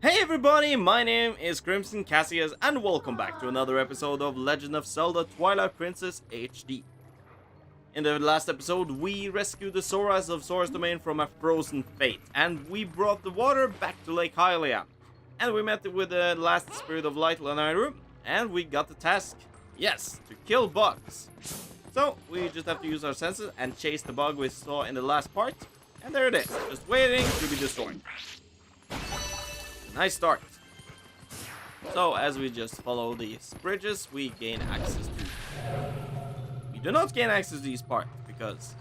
Hey everybody, my name is Crimson Cassius and welcome back to another episode of Legend of Zelda Twilight Princess HD. In the last episode, we rescued the Zoras of Zora's Domain from a frozen fate, and we brought the water back to Lake Hylia. And we met with the last Spirit of Light, Lanairu, and we got the task, yes, to kill bugs. So, we just have to use our senses and chase the bug we saw in the last part, and there it is, just waiting to be destroyed. Nice start. So, as we just follow these bridges, we gain access to... We do not gain access to these parts, because...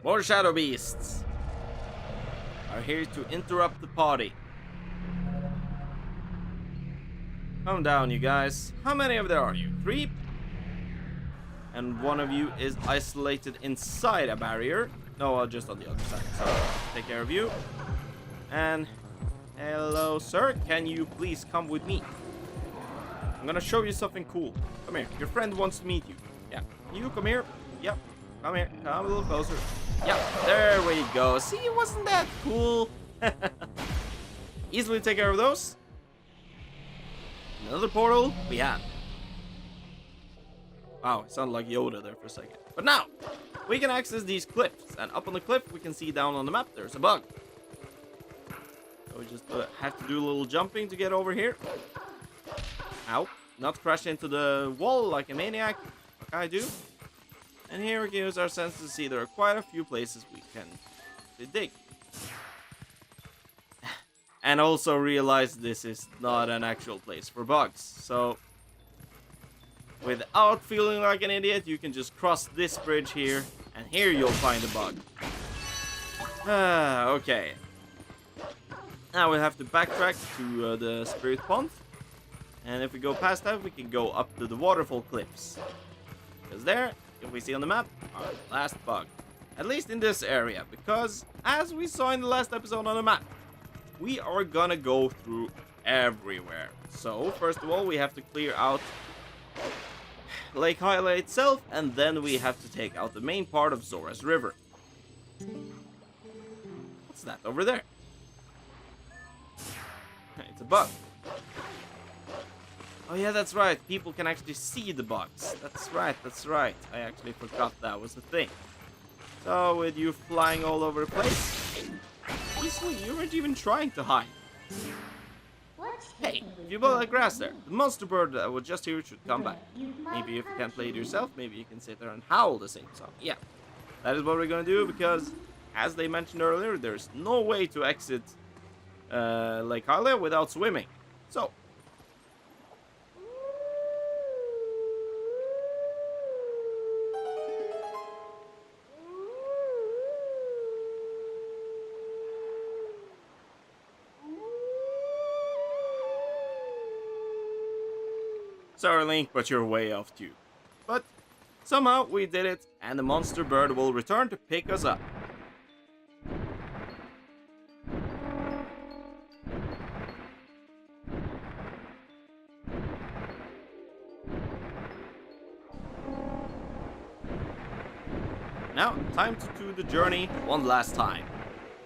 More shadow beasts are here to interrupt the party. Calm down, you guys. How many of there are you? 3? And one of you is isolated inside a barrier. No, just on the other side. So, take care of you. And, hello, sir. Can you please come with me? I'm gonna show you something cool. Come here. Your friend wants to meet you. Yeah. You come here. Yep. Come here. Come a little closer. Yep. There we go. See, wasn't that cool? Easily take care of those. Another portal. We have. Wow, it sounded like Yoda there for a second. But now, we can access these cliffs, and up on the cliff we can see down on the map there's a bug. So we just have to do a little jumping to get over here. Ow, not crash into the wall like a maniac, like I do. And here we can use our senses to see there are quite a few places we can dig. And also realize this is not an actual place for bugs, so... Without feeling like an idiot, you can just cross this bridge here, and here you'll find a bug. Okay. Now we have to backtrack to the Spirit Pond. And if we go past that, we can go up to the waterfall cliffs. Because there, if we see on the map, our last bug. At least in this area, because as we saw in the last episode on the map, we are gonna go through everywhere. So, first of all, we have to clear out Lake Hylia itself, and then we have to take out the main part of Zora's River. What's that over there? It's a bug. Oh yeah, that's right. People can actually see the bugs. That's right, that's right. I actually forgot that was a thing. So, with you flying all over the place, easily, you weren't even trying to hide. Hey, if you build that grass there, the monster bird that was just here should come back. Maybe if you can't play it yourself, maybe you can sit there and howl the same song. Yeah, that is what we're gonna do, because, as they mentioned earlier, there's no way to exit Lake Hylia without swimming. So, sorry, Link, but you're way off too. But somehow we did it, and the monster bird will return to pick us up. Now, time to do the journey one last time.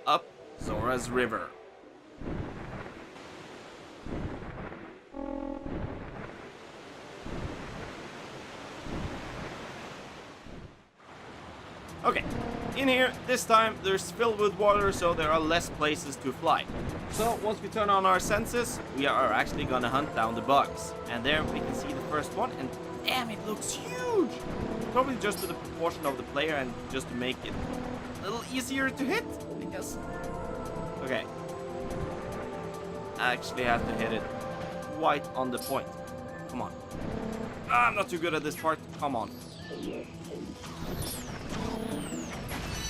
Up Zora's River. Okay, in here, this time, there's filled with water, so there are less places to fly. So, once we turn on our senses, we are actually gonna hunt down the bugs. And there we can see the first one, and damn, it looks huge! Probably just to the proportion of the player, and just to make it a little easier to hit, I guess. Okay. I actually have to hit it right on the point. Come on. I'm not too good at this part. Come on.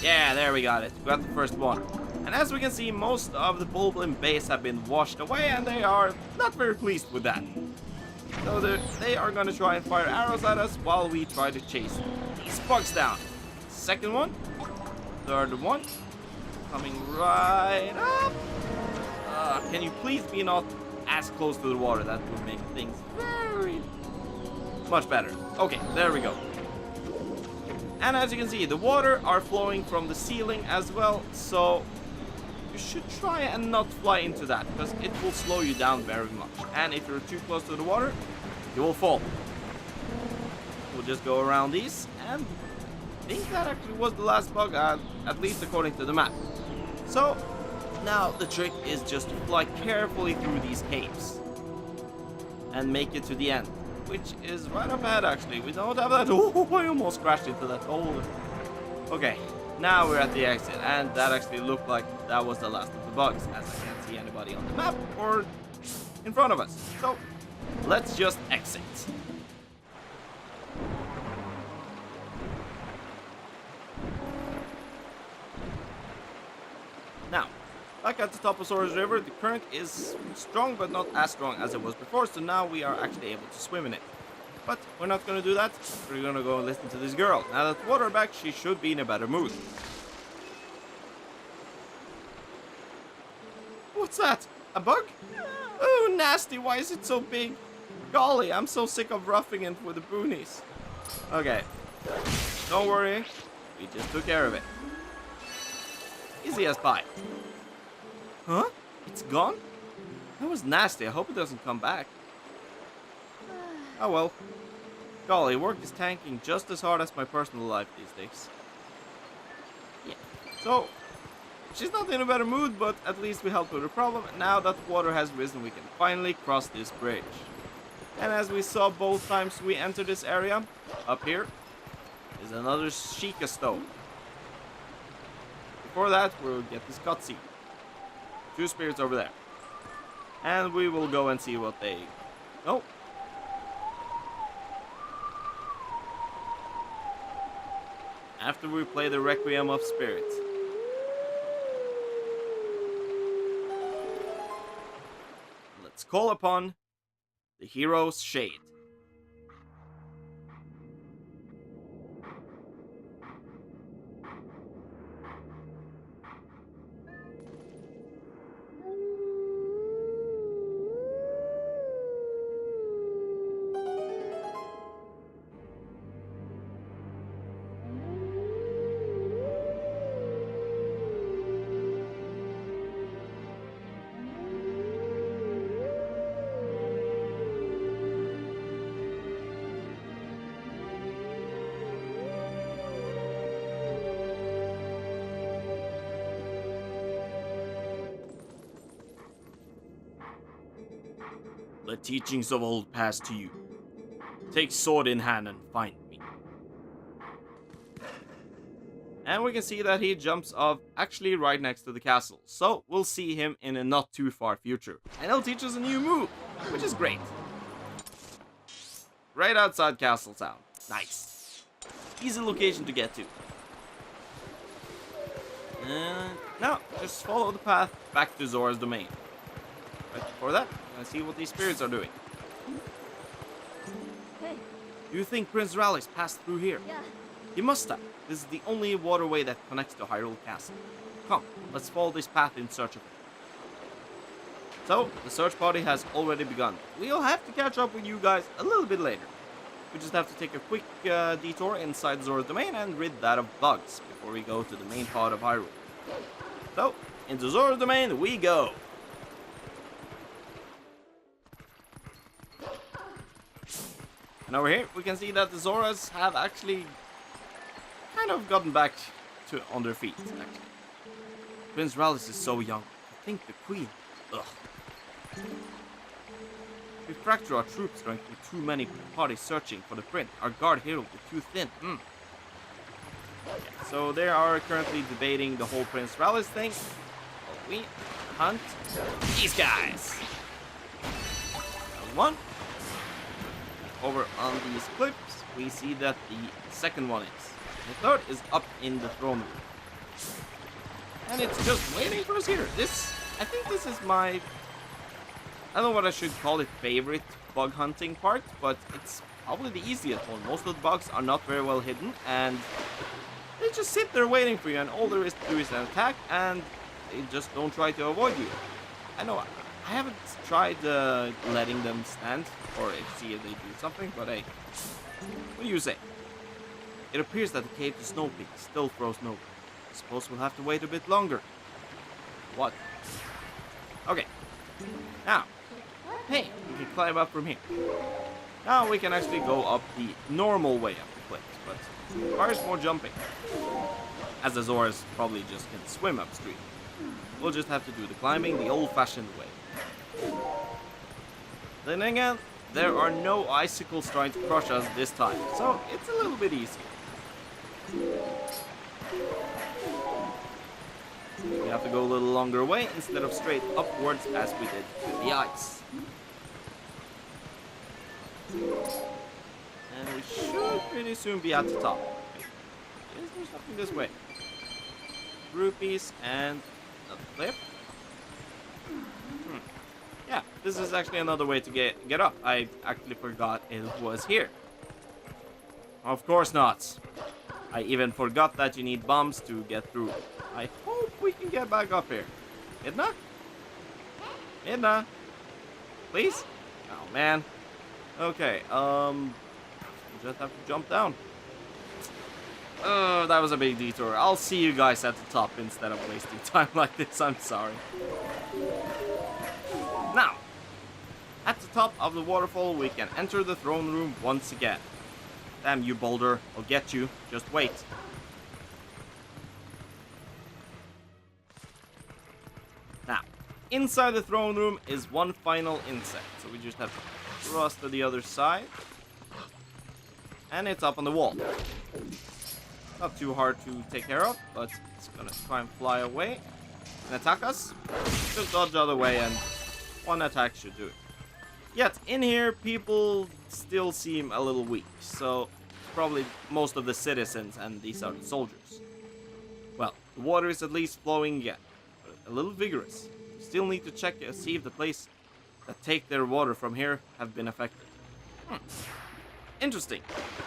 Yeah, there we got it. We got the first one. And as we can see, most of the Bulblin base have been washed away, and they are not very pleased with that. So they are gonna try and fire arrows at us while we try to chase these bugs down. Second one. Third one. Coming right up. Can you please be not as close to the water? That would make things very much better. Okay, there we go. And as you can see, the water are flowing from the ceiling as well, so you should try and not fly into that, because it will slow you down very much. And if you're too close to the water, you will fall. We'll just go around these, and I think that actually was the last bug, at least according to the map. So, now the trick is just to fly carefully through these caves and make it to the end, which is right up ahead actually. We don't have that. Oh, I almost crashed into that hole. Okay, now we're at the exit, and that actually looked like that was the last of the bugs, as I can't see anybody on the map or in front of us. So, let's just exit. Now, back at the top of Sora's River, the current is strong but not as strong as it was before, so now we are actually able to swim in it. But we're not going to do that. We're going to go and listen to this girl. Now that the water is back, she should be in a better mood. What's that? A bug? Oh, nasty. Why is it so big? Golly, I'm so sick of roughing it with the boonies. Okay. Don't worry. We just took care of it. Easy as pie. Huh? It's gone? That was nasty. I hope it doesn't come back. Oh well. Golly, work is tanking just as hard as my personal life these days. Yeah. So, she's not in a better mood, but at least we helped with the problem. Now that the water has risen, we can finally cross this bridge. And as we saw both times we entered this area, up here is another Sheikah stone. Before that, we'll get this cutscene. 2 spirits over there. And we will go and see what they... Oh. After we play the Requiem of Spirit. Let's call upon the hero's shade. The teachings of old pass to you. Take sword in hand and find me. And we can see that he jumps off actually right next to the castle. So we'll see him in a not too far future. And he'll teach us a new move, which is great. Right outside Castle Town. Nice. Easy location to get to. And now, just follow the path back to Zora's domain. Right before that, we're gonna see what these spirits are doing. Hey. Do you think Prince Rally's passed through here? Yeah. He must have. This is the only waterway that connects to Hyrule Castle. Come, let's follow this path in search of it. So, the search party has already begun. We'll have to catch up with you guys a little bit later. We just have to take a quick detour inside Zora's domain and rid that of bugs before we go to the main part of Hyrule. So, into Zora's domain we go! And over here, we can see that the Zoras have actually kind of gotten back on their feet, actually. Prince Rallis is so young. I think the Queen. Ugh. We fracture our troop strength with too many parties searching for the Prince. Our guard hero is too thin. Yeah, so they are currently debating the whole Prince Rallis thing. We hunt these guys. One. Over on these cliffs, we see that the second one is. The third is up in the throne room. And it's just waiting for us here. I think this is my, I don't know what I should call it, favorite bug hunting part, but it's probably the easiest one. Most of the bugs are not very well hidden, and they just sit there waiting for you, and all there is to do is an attack, and they just don't try to avoid you. I know, I haven't tried letting them stand or see if they do something, but hey, what do you say? It appears that the cave to Snow Peak still throws no. I suppose we'll have to wait a bit longer. What? Okay. Now, hey, we can climb up from here. Now we can actually go up the normal way up the cliffs, but it requires more jumping. As the Zoras probably just can swim upstream. We'll just have to do the climbing the old-fashioned way. Then again, there are no icicles trying to crush us this time, so it's a little bit easier. We have to go a little longer way instead of straight upwards as we did with the ice. And we should pretty soon be at the top. Is there something this way? Rupees and another cliff. Yeah, this is actually another way to get up. I actually forgot it was here. Of course not. I even forgot that you need bombs to get through. I hope we can get back up here. Midna? Midna? Please? Oh, man. Okay, just have to jump down. Oh, that was a big detour. I'll see you guys at the top instead of wasting time like this. I'm sorry. Now, at the top of the waterfall, we can enter the throne room once again. Damn you, boulder. I'll get you. Just wait. Now, inside the throne room is one final insect. So we just have to cross to the other side. And it's up on the wall. Not too hard to take care of, but it's gonna try and fly away and attack us. Just dodge the other way and one attack should do it. Yet, in here, people still seem a little weak, so probably most of the citizens, and these are the soldiers. Well, the water is at least flowing again, but a little vigorous. We still need to check and see if the place that take their water from here have been affected. Interesting.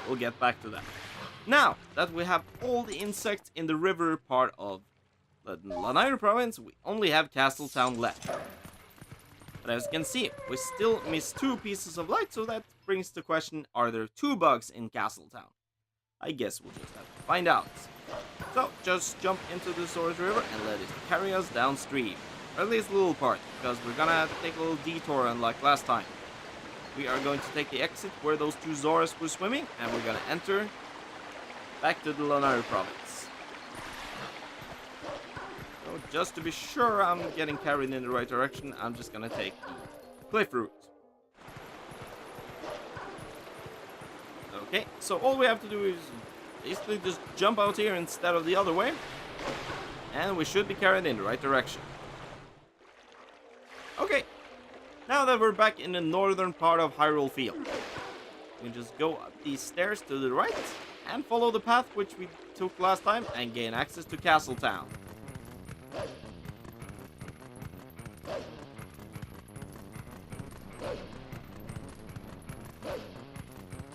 We'll get back to that. Now that we have all the insects in the river part of the Lanayru province, we only have Castle Town left. But as you can see, we still miss 2 pieces of light, so that brings the question, are there 2 bugs in Castle Town? I guess we'll just have to find out. So, just jump into the Source River and let it carry us downstream. Or at least a little part, because we're gonna have to take a little detour unlike last time. We are going to take the exit where those 2 Zoras were swimming, and we're gonna enter back to the Lanayru province. So just to be sure I'm getting carried in the right direction, I'm just gonna take the cliff route. Okay, so all we have to do is basically just jump out here instead of the other way, and we should be carried in the right direction. Okay, now that we're back in the northern part of Hyrule Field, we can just go up these stairs to the right and follow the path which we took last time and gain access to Castle Town.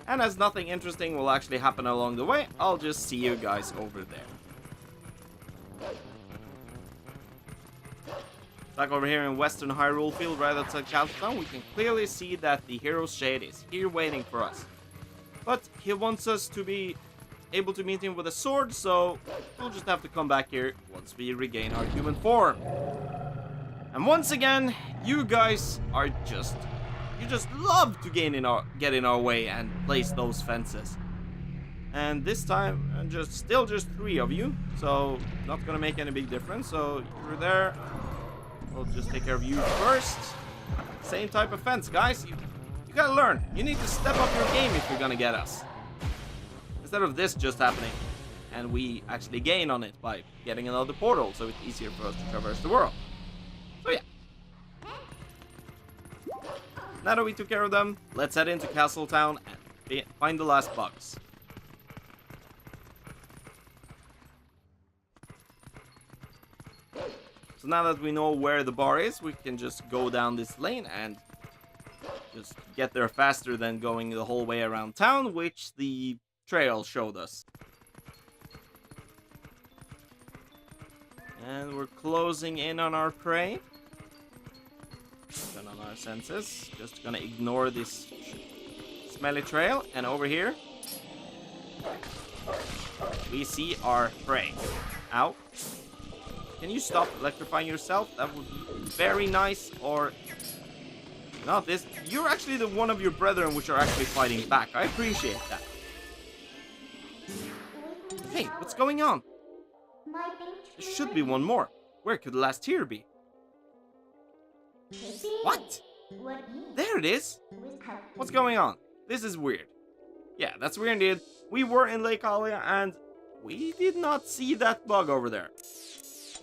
And as nothing interesting will actually happen along the way, I'll just see you guys over there. Back over here in Western Hyrule Field, right outside Castle Town, we can clearly see that the hero's shade is here waiting for us. But he wants us to be able to meet him with a sword, so we'll just have to come back here once we regain our human form. And once again, you guys are just... you just love to get in our way and place those fences. And this time, still just 3 of you, so not gonna make any big difference. So you're there. We'll just take care of you first. Same type of fence, guys. You gotta learn. You need to step up your game if you're gonna get us. Instead of this just happening, and we actually gain on it by getting another portal, so it's easier for us to traverse the world. So yeah. Now that we took care of them, let's head into Castle Town and find the last bugs. So now that we know where the bar is, we can just go down this lane and just get there faster than going the whole way around town, which the trail showed us. And we're closing in on our prey. Turn on our senses. Just gonna ignore this smelly trail. And over here, we see our prey. Ow. Can you stop electrifying yourself? That would be very nice. Or not this. You're actually the one of your brethren which are actually fighting back. I appreciate that. Hey, what's going on? There should be one more. Where could the last tier be? What? There it is. What's going on? This is weird. Yeah, that's weird indeed. We were in Lake Hylia and we did not see that bug over there.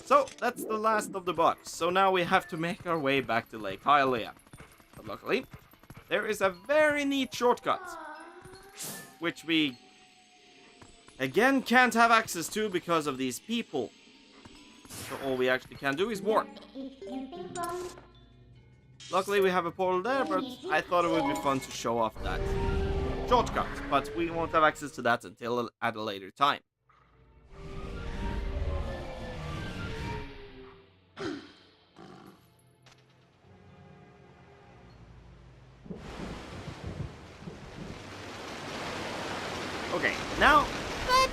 So, that's the last of the bugs. So now we have to make our way back to Lake Hylia. But luckily, there is a very neat shortcut. Which we, again, can't have access to because of these people. So all we actually can do is warp. Luckily we have a portal there, but I thought it would be fun to show off that shortcut. But we won't have access to that until at a later time. Okay, now that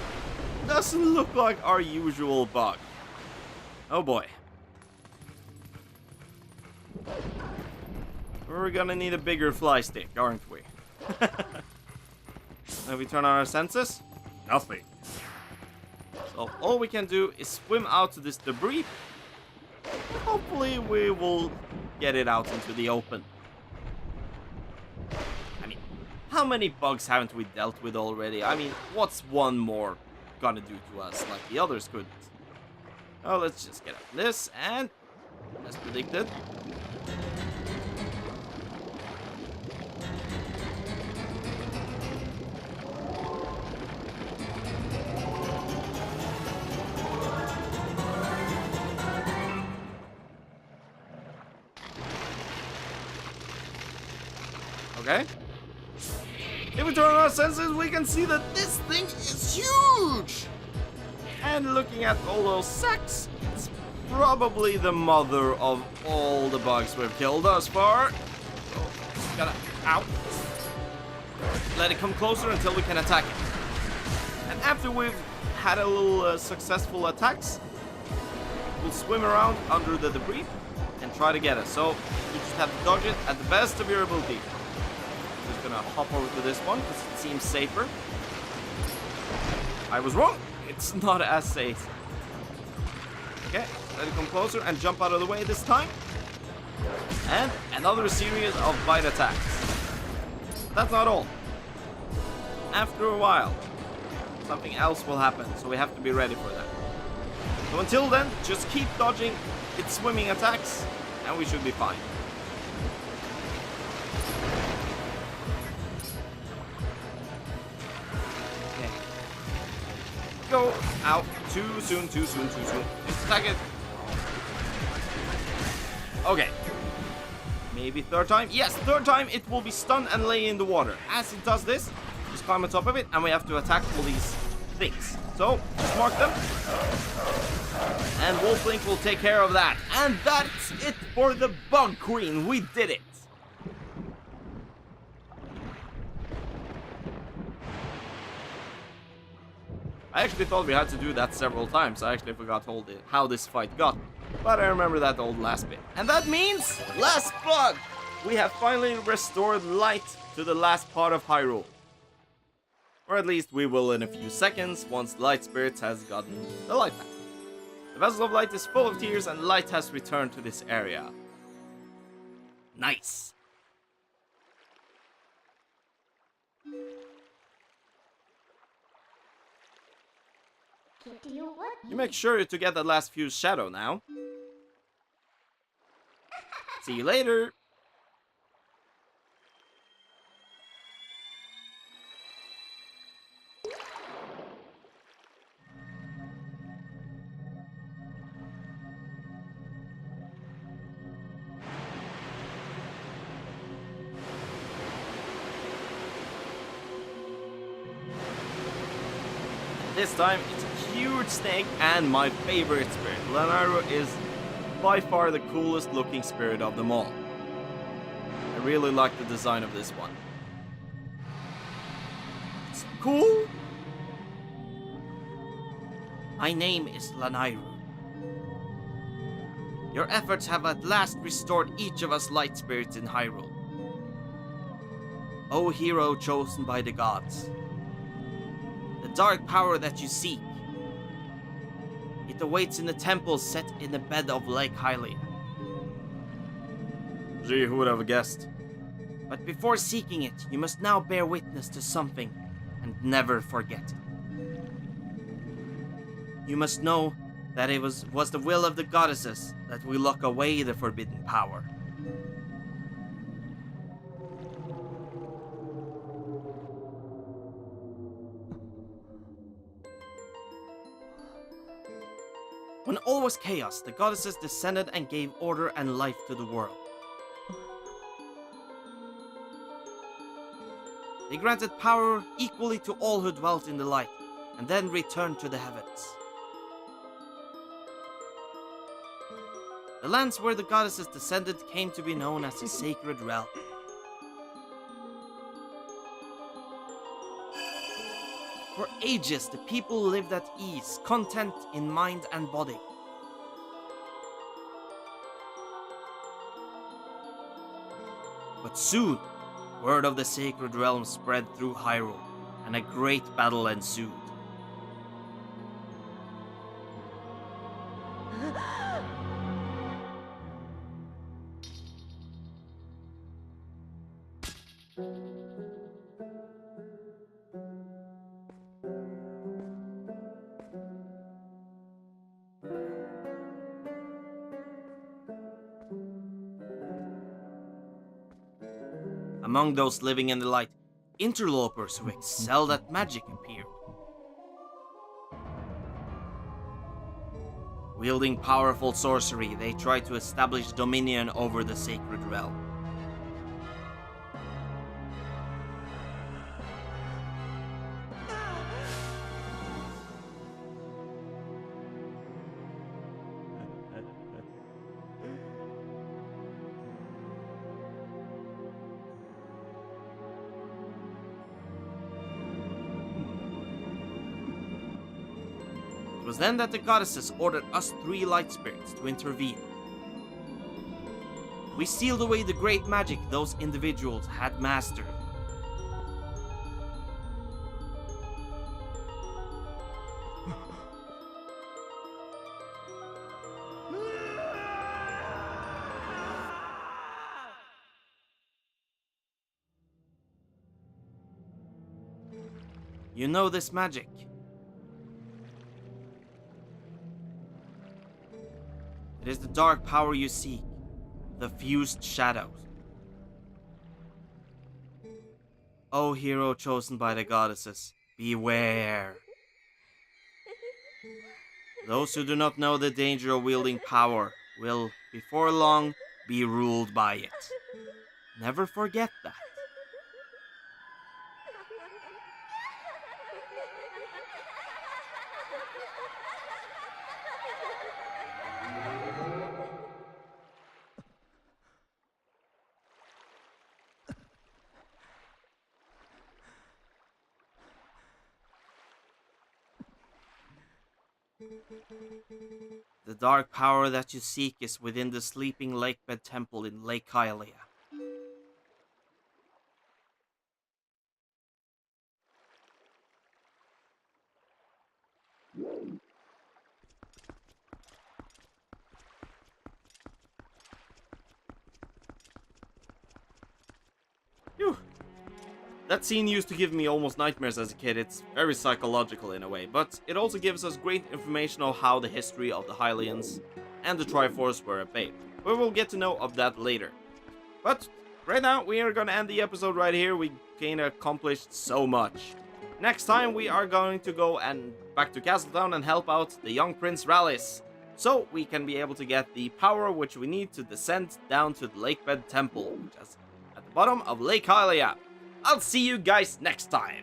doesn't look like our usual bug. Oh boy. We're gonna need a bigger fly stick, aren't we? Now we turn on our senses. Nothing. So all we can do is swim out to this debris. Hopefully we will get it out into the open. I mean, how many bugs haven't we dealt with already? I mean, what's one more gonna do to us like the others couldn't? Oh, let's just get out this and, as predicted, okay. If we turn on our senses, we can see that this thing is huge! And looking at all those sacks, it's probably the mother of all the bugs we've killed thus far. So, just gotta, ow. Let it come closer until we can attack it. And after we've had a little successful attacks, we'll swim around under the debris and try to get it. So, you just have to dodge it at the best of your ability. Just gonna hop over to this one because it seems safer. I was wrong. It's not as safe. Okay, let it come closer and jump out of the way this time. And another series of bite attacks. But that's not all. After a while, something else will happen, so we have to be ready for that. So until then, just keep dodging its swimming attacks, and we should be fine. Go out too soon. Just attack it. Okay. Maybe third time? Yes, third time it will be stunned and lay in the water. As it does this, just climb on top of it and we have to attack all these things. So, just mark them. And Wolflink will take care of that. And that's it for the Bug Queen. We did it. I actually thought we had to do that several times. I actually forgot how this fight got. But I remember that old last bit. And that means, last bug! We have finally restored light to the last part of Hyrule. Or at least we will in a few seconds, once Light Spirits has gotten the light back. The Vessel of Light is full of tears and light has returned to this area. Nice! You make sure to get that last fuse shadow now. See you later! This time it's a huge snake and my favorite spirit. Lanaro is by far the coolest looking spirit of them all. I really like the design of this one. It's cool, My name is Lanairu. Your efforts have at last restored each of us light spirits in Hyrule. O hero chosen by the gods. The dark power that you seek. It awaits in the temple set in the bed of Lake Hylia. Gee, who would have guessed? But before seeking it, you must now bear witness to something and never forget it. You must know that it was the will of the goddesses that we lock away the forbidden power. When all was chaos, the goddesses descended and gave order and life to the world. They granted power equally to all who dwelt in the light, and then returned to the heavens. The lands where the goddesses descended came to be known as the Sacred Realm. For ages, the people lived at ease, content in mind and body. But soon, word of the Sacred Realm spread through Hyrule, and a great battle ensued. Among those living in the light, interlopers who excelled at magic appeared. Wielding powerful sorcery, they tried to establish dominion over the Sacred Realm. It was then that the goddesses ordered us 3 light spirits to intervene. We sealed away the great magic those individuals had mastered. You know this magic. It is the dark power you seek, the fused shadows. O hero chosen by the goddesses, beware. Those who do not know the danger of wielding power will, before long, be ruled by it. Never forget that. The dark power that you seek is within the sleeping lakebed temple in Lake Hylia. Phew. That scene used to give me almost nightmares as a kid. It's very psychological in a way, but it also gives us great information on how the history of the Hylians and the Triforce were at bay. But we'll get to know of that later. But right now, we are gonna end the episode right here. We kinda accomplished so much. Next time, we are going to go back to Castletown and help out the young Prince Rallis, so we can be able to get the power which we need to descend down to the Lakebed Temple, which is at the bottom of Lake Hylia. I'll see you guys next time.